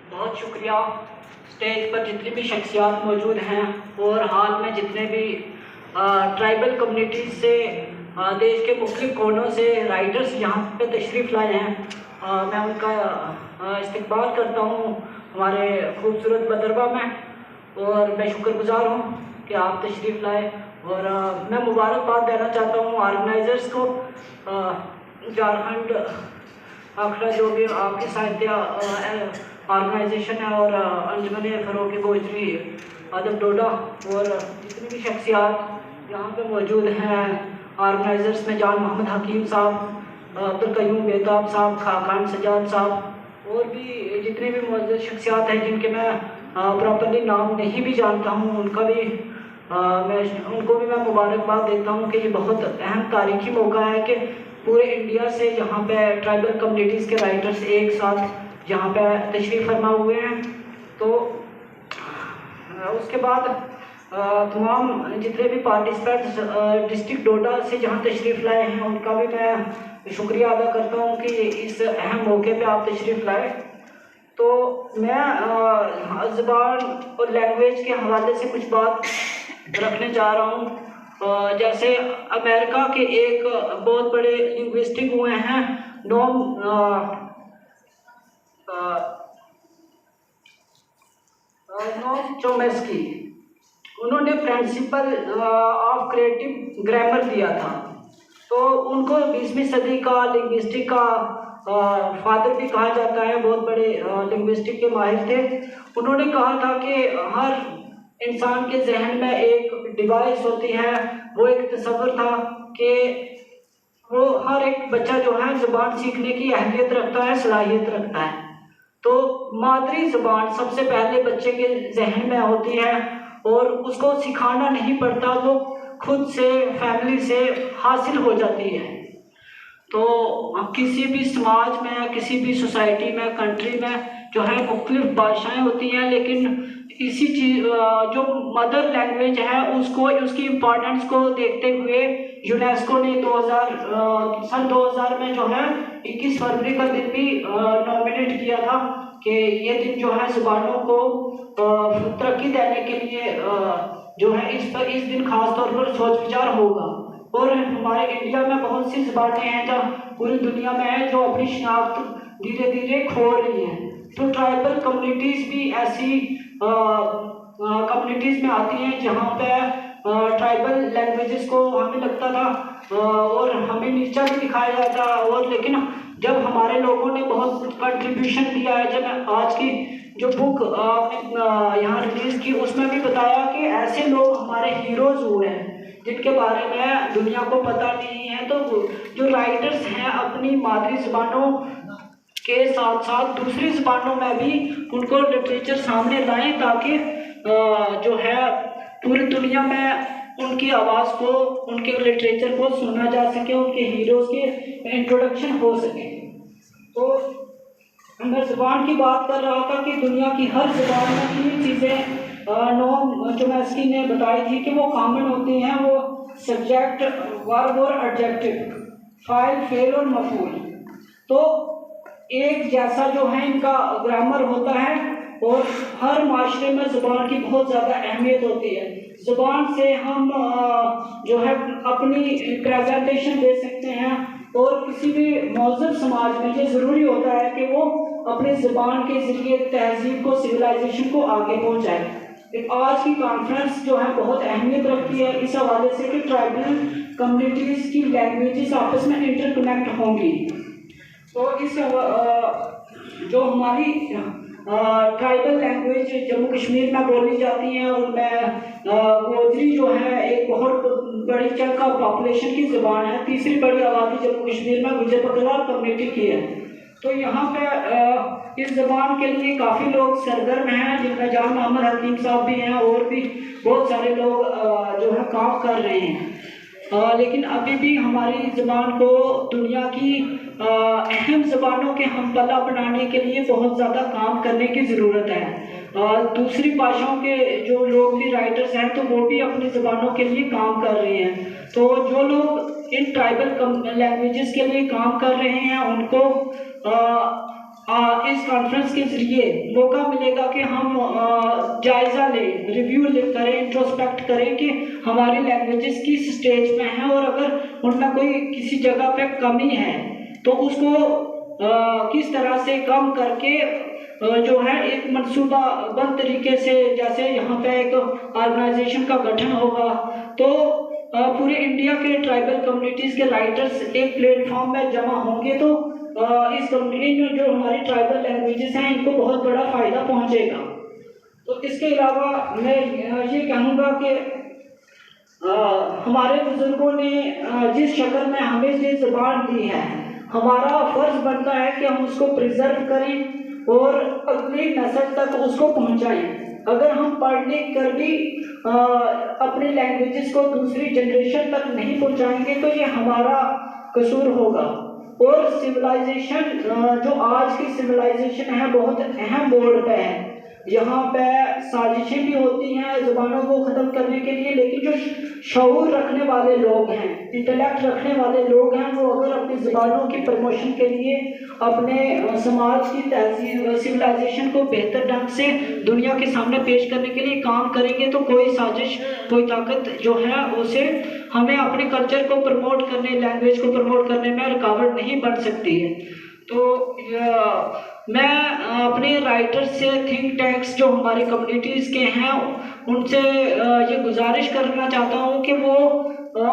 बहुत शुक्रिया। स्टेज पर जितनी भी शख्सियात मौजूद हैं और हाल में जितने भी ट्राइबल कम्युनिटीज़ से देश के मुख्तलिफ कोनों से राइडर्स यहाँ पे तशरीफ़ लाए हैं, मैं उनका इस्तकबाल करता हूँ हमारे खूबसूरत बदरवा में और मैं शुक्रगुज़ार हूँ कि आप तशरीफ़ लाए। और मैं मुबारकबाद देना चाहता हूँ ऑर्गेनाइज़र्स को, झारखंड अखड़ा जो भी आपकी साहित्य ऑर्गेनाइजेशन है और अंजुमन फ़रोग़ गोजरी अदब डोडा और जितनी भी शख्सियात यहाँ पे मौजूद हैं ऑर्गेनाइज़र्स में, जान मोहम्मद हकीम साहब, अब्दुल कयूम बेताब साहब, खाकान सजाद साहब और भी जितने भी मौजूद शख्सियात हैं जिनके मैं प्रॉपरली नाम नहीं भी जानता हूँ, उनको भी मैं मुबारकबाद देता हूँ कि ये बहुत अहम तारीखी मौका है कि पूरे इंडिया से यहाँ पे ट्राइबल कम्युनिटीज़ के राइटर्स एक साथ यहाँ पे तशरीफ़ फरमा हुए हैं। तो उसके बाद तमाम जितने भी पार्टिसिपेंट्स डिस्ट्रिक्ट डोडा से जहाँ तशरीफ़ लाए हैं उनका भी मैं शुक्रिया अदा करता हूँ कि इस अहम मौके पे आप तशरीफ़ लाए। तो मैं ज़बान और लैंग्वेज के हवाले से कुछ बात रखने जा रहा हूँ। जैसे अमेरिका के एक बहुत बड़े लिंग्विस्टिक हुए हैं नोम चोमेस्की, उन्होंने प्रिंसिपल ऑफ क्रिएटिव ग्रामर दिया था। तो उनको 20वीं सदी का लिंग्विस्टिक का फादर भी कहा जाता है, बहुत बड़े लिंग्विस्टिक के माहिर थे। उन्होंने कहा था कि हर इंसान के जहन में एक डिवाइस होती है, वो एक तस्वर था कि वो हर एक बच्चा जो है ज़बान सीखने की अहलियत रखता है, सलाहियत रखता है। तो मादरी ज़बान सबसे पहले बच्चे के जहन में होती है और उसको सिखाना नहीं पड़ता, वो खुद से फैमिली से हासिल हो जाती है। तो किसी भी समाज में, किसी भी सोसाइटी में, कंट्री में जो है मुख्तलिफ भाषाएँ होती हैं, लेकिन इसी चीज़ जो मदर लैंग्वेज है उसको, उसकी इम्पोर्टेंस को देखते हुए यूनेस्को ने सन 2000 में जो है 21 फरवरी का दिन भी नॉमिनेट किया था कि ये दिन जो है ज़बानों को तरक्की देने के लिए जो है इस दिन खास तौर पर सोच विचार होगा। और हमारे इंडिया में बहुत सी ज़बानें हैं जो पूरी दुनिया में है जो अपनी शनाख्त धीरे धीरे खो रही हैं। तो ट्राइबल कम्युनिटीज़ भी ऐसी कम्युनिटीज़ में आती हैं जहाँ पे ट्राइबल लैंग्वेजेस को हमें लगता था और हमें नीचा भी दिखाया जाता, और लेकिन जब हमारे लोगों ने बहुत कंट्रीब्यूशन दिया है, जब आज की जो बुक आपने यहाँ रिलीज़ की उसमें भी बताया कि ऐसे लोग हमारे हीरोज़ हुए हैं जिनके बारे में दुनिया को पता नहीं है। तो जो राइटर्स हैं अपनी मादरी ज़बानों के साथ साथ दूसरी ज़बानों में भी उनको लिटरेचर सामने लाएं ताकि जो है पूरी दुनिया में उनकी आवाज़ को, उनके लिटरेचर को सुना जा सके, उनके हीरोज़ के इंट्रोडक्शन हो सके। तो मैं ज़बान की बात कर रहा था कि दुनिया की हर ज़बान में 3 चीज़ें नोम चोमेस्की ने बताई थी कि वो कॉमन होती हैं, वो सब्जेक्ट, वर्ब और एडजेक्टिव, फाइल, फेल और मफूल। तो एक जैसा जो है इनका ग्रामर होता है और हर माशरे में ज़बान की बहुत ज़्यादा अहमियत होती है। ज़बान से हम जो है अपनी प्रेजेंटेशन दे सकते हैं और किसी भी मौजूद समाज में ये ज़रूरी होता है कि वो अपनी ज़बान के ज़रिए तहजीब को, सिविलाइजेशन को आगे पहुँचाए। आज की कॉन्फ्रेंस जो है बहुत अहमियत रखती है इस हवाले से कि ट्राइबल कम्युनिटीज़ की लैंग्वेजेस आपस में इंटरकनेक्ट होंगी। तो इस जो हमारी ट्राइबल लैंग्वेज जम्मू कश्मीर में बोली जाती है, उनमें गोजरी जो है एक बहुत बड़ी चंक का पॉपुलेशन की ज़बान है। तीसरी बड़ी आबादी जम्मू कश्मीर में गुजर बकरवाल कम्युनिटी की है। तो यहाँ पे इस ज़बान के लिए काफ़ी लोग सरगर्म हैं, जिनमें जान मोहम्मद हकीम साहब भी हैं और भी बहुत सारे लोग जो है काम कर रहे हैं। लेकिन अभी भी हमारी ज़बान को दुनिया की अहम ज़बानों के हमपला बनाने के लिए बहुत ज़्यादा काम करने की ज़रूरत है। दूसरी भाषाओं के जो लोग भी राइटर्स हैं तो वो भी अपनी ज़बानों के लिए काम कर रहे हैं। तो जो लोग इन ट्राइबल लैंग्वेजेस के लिए काम कर रहे हैं उनको इस कॉन्फ्रेंस के ज़रिए मौका मिलेगा कि हम जायज़ा लें, रिव्यू करें, इंट्रोस्पेक्ट करें कि हमारी लैंग्वेजेस किस स्टेज पे हैं और अगर उनमें कोई किसी जगह पे कमी है तो उसको किस तरह से कम करके जो है एक मंसूबाबंद तरीके से, जैसे यहाँ पे एक ऑर्गेनाइजेशन का गठन होगा तो पूरे इंडिया के ट्राइबल कम्युनिटीज़ के राइटर्स एक प्लेटफॉर्म में जमा होंगे तो इस कम्युनिटी में जो हमारी ट्राइबल लैंग्वेजेस हैं इनको बहुत बड़ा फ़ायदा पहुंचेगा। तो इसके अलावा मैं ये कहूँगा कि हमारे बुजुर्गों ने जिस शक्ल में हमें ये ज़बान दी है, हमारा फ़र्ज़ बनता है कि हम उसको प्रिजर्व करें और अगली नस्ल तक उसको पहुंचाएं। अगर हम पढ़ लिख कर भी अपनी लैंग्वेजेस को दूसरी जनरेशन तक नहीं पहुंचाएंगे तो ये हमारा कसूर होगा। और सिविलाइजेशन, जो आज की सिविलाइजेशन है, बहुत अहम मोड़ पे है। यहाँ पे साजिशें भी होती हैं ज़ुबानों को ख़त्म करने के लिए, लेकिन जो शऊर रखने वाले लोग हैं, इंटेलेक्ट रखने वाले लोग हैं, वो अगर अपनी ज़ुबानों की प्रमोशन के लिए अपने समाज की तहजीब, सिविलाइजेशन को बेहतर ढंग से दुनिया के सामने पेश करने के लिए काम करेंगे तो कोई साजिश, कोई ताकत जो है उसे हमें अपने कल्चर को प्रमोट करने, लैंग्वेज को प्रमोट करने में रुकावट नहीं बन सकती है। तो मैं अपने राइटर से, थिंक टैंक्स जो हमारी कम्युनिटीज़ के हैं, उनसे ये गुजारिश करना चाहता हूँ कि वो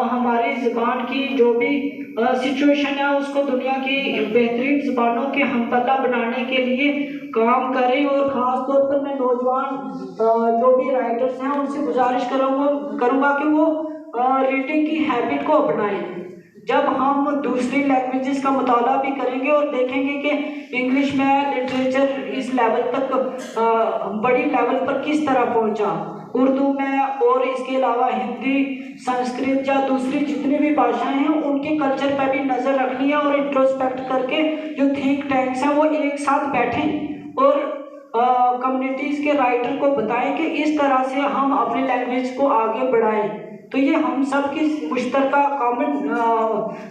हमारी ज़बान की जो भी सिचुएशन है उसको दुनिया की बेहतरीन ज़बानों के हमपल्ला बनाने के लिए काम करें। और ख़ास तौर पर मैं नौजवान जो भी राइटर्स हैं उनसे गुजारिश करूँगा कि वो रीडिंग की हैबिट को अपनाएं। जब हम दूसरी लैंग्वेजेस का मुताला भी करेंगे और देखेंगे कि इंग्लिश में लिटरेचर इस लेवल तक बड़ी लेवल पर किस तरह पहुंचा, उर्दू में, और इसके अलावा हिंदी, संस्कृत या दूसरी जितनी भी भाषाएं हैं उनके कल्चर पर भी नज़र रखनी है और इंट्रोस्पेक्ट करके जो थिंक टैंक्स हैं वो एक साथ बैठें और कम्युनिटीज़ के राइटर को बताएं कि इस तरह से हम अपनी लैंग्वेज को आगे बढ़ाएं। तो ये हम सब की मुश्तरका कॉमन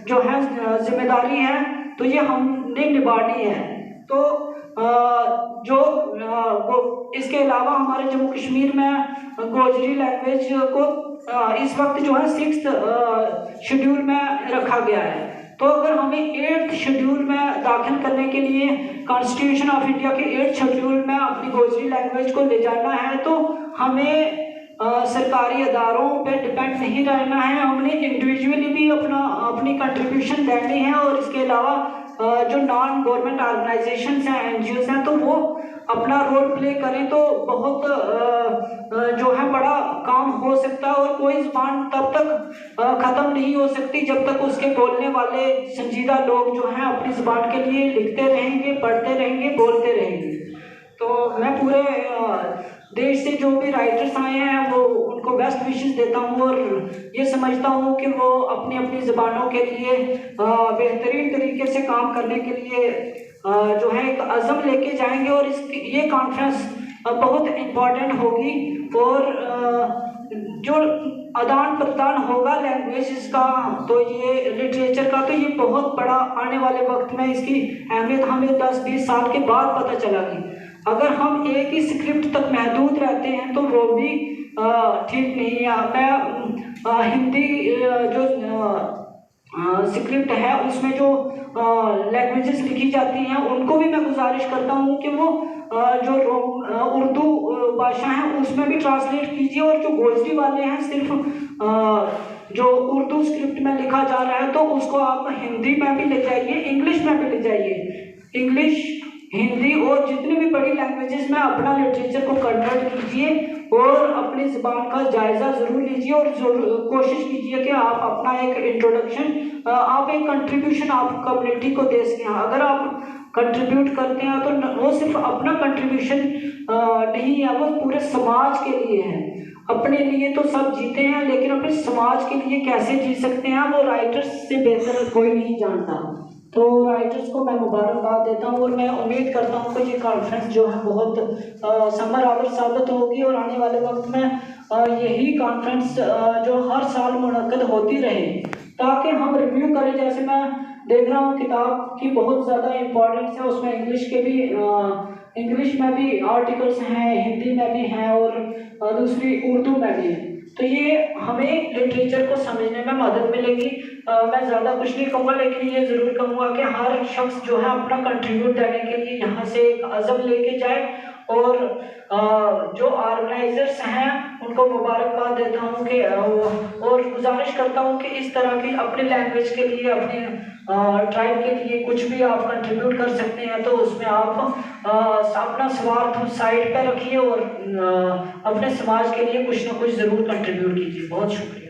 जो है जिम्मेदारी है, तो ये हमने निभानी है। तो इसके अलावा हमारे जम्मू कश्मीर में गोजरी लैंग्वेज को इस वक्त जो है 6th शेड्यूल में रखा गया है। तो अगर हमें 8th शेड्यूल में दाखिल करने के लिए कॉन्स्टिट्यूशन ऑफ इंडिया के 8th शेड्यूल में अपनी गोजरी लैंग्वेज को ले जाना है तो हमें सरकारी अदारों पे डिपेंड नहीं रहना है, हमने इंडिविजुअली भी अपनी कंट्रीब्यूशन देनी है। और इसके अलावा जो नॉन गवर्नमेंट ऑर्गेनाइजेशंस हैं, NGOs हैं, तो वो अपना रोल प्ले करें तो बहुत जो है बड़ा काम हो सकता है। और कोई ज़बान तब तक ख़त्म नहीं हो सकती जब तक उसके बोलने वाले संजीदा लोग जो हैं अपनी ज़बान के लिए लिखते रहेंगे, पढ़ते रहेंगे, बोलते रहेंगे। तो मैं पूरे देश से जो भी राइटर्स आए हैं वो उनको बेस्ट विशेस देता हूँ और ये समझता हूँ कि वो अपनी अपनी ज़बानों के लिए बेहतरीन तरीके से काम करने के लिए जो है एक अज़म लेके जाएंगे। और ये कॉन्फ्रेंस बहुत इम्पॉर्टेंट होगी और जो आदान प्रदान होगा लैंग्वेजेस का, तो ये लिटरेचर का, तो ये बहुत बड़ा आने वाले वक्त में इसकी अहमियत हमें 10-20 साल के बाद पता चलेगी। अगर हम एक ही स्क्रिप्ट तक महदूद रहते हैं तो वो भी ठीक नहीं है। मैं हिंदी जो स्क्रिप्ट है उसमें जो लैंग्वेजेस लिखी जाती हैं उनको भी मैं गुजारिश करता हूँ कि वो जो उर्दू भाषा है उसमें भी ट्रांसलेट कीजिए। और जो गोजरी वाले हैं सिर्फ जो उर्दू स्क्रिप्ट में लिखा जा रहा है तो उसको आप हिंदी में भी ले जाइए, इंग्लिश में भी ले जाइए। इंग्लिश, हिंदी और जितनी भी बड़ी लैंग्वेजेस में अपना लिटरेचर को कन्वर्ट कीजिए और अपनी ज़बान का जायज़ा ज़रूर लीजिए और कोशिश कीजिए कि आप अपना एक इंट्रोडक्शन, आप एक कंट्रीब्यूशन आप कम्युनिटी को दे सकें। अगर आप कंट्रीब्यूट करते हैं तो वो सिर्फ अपना कंट्रीब्यूशन नहीं है, वो पूरे समाज के लिए है। अपने लिए तो सब जीते हैं लेकिन अपने समाज के लिए कैसे जी सकते हैं वो राइटर्स से बेहतर कोई नहीं जानता। तो राइटर्स को मैं मुबारकबाद देता हूँ और मैं उम्मीद करता हूँ कि ये कॉन्फ्रेंस जो है बहुत समर आवर साबित होगी और आने वाले वक्त में यही कॉन्फ्रेंस जो हर साल मुनक्कद होती रहे ताकि हम रिव्यू करें। जैसे मैं देख रहा हूँ किताब की बहुत ज़्यादा इम्पोर्टेंस है, उसमें इंग्लिश में भी आर्टिकल्स हैं, हिंदी में भी हैं और दूसरी उर्दू में भी है। तो ये हमें लिटरेचर को समझने में मदद मिलेगी। मैं ज़्यादा कुछ नहीं कहूँगा, लेकिन ये ज़रूर कहूँगा कि हर शख्स जो है अपना कंट्रीब्यूट देने के लिए यहाँ से एक अज़म लेके जाए। और जो ऑर्गेनाइजर्स हैं उनको मुबारकबाद देता हूँ कि और गुजारिश करता हूँ कि इस तरह की अपनी लैंग्वेज के लिए, अपने ट्राइब के लिए कुछ भी आप कंट्रीब्यूट कर सकते हैं, तो उसमें आप अपना स्वार्थ साइड पे रखिए और अपने समाज के लिए कुछ ना कुछ ज़रूर कंट्रीब्यूट कीजिए। बहुत शुक्रिया।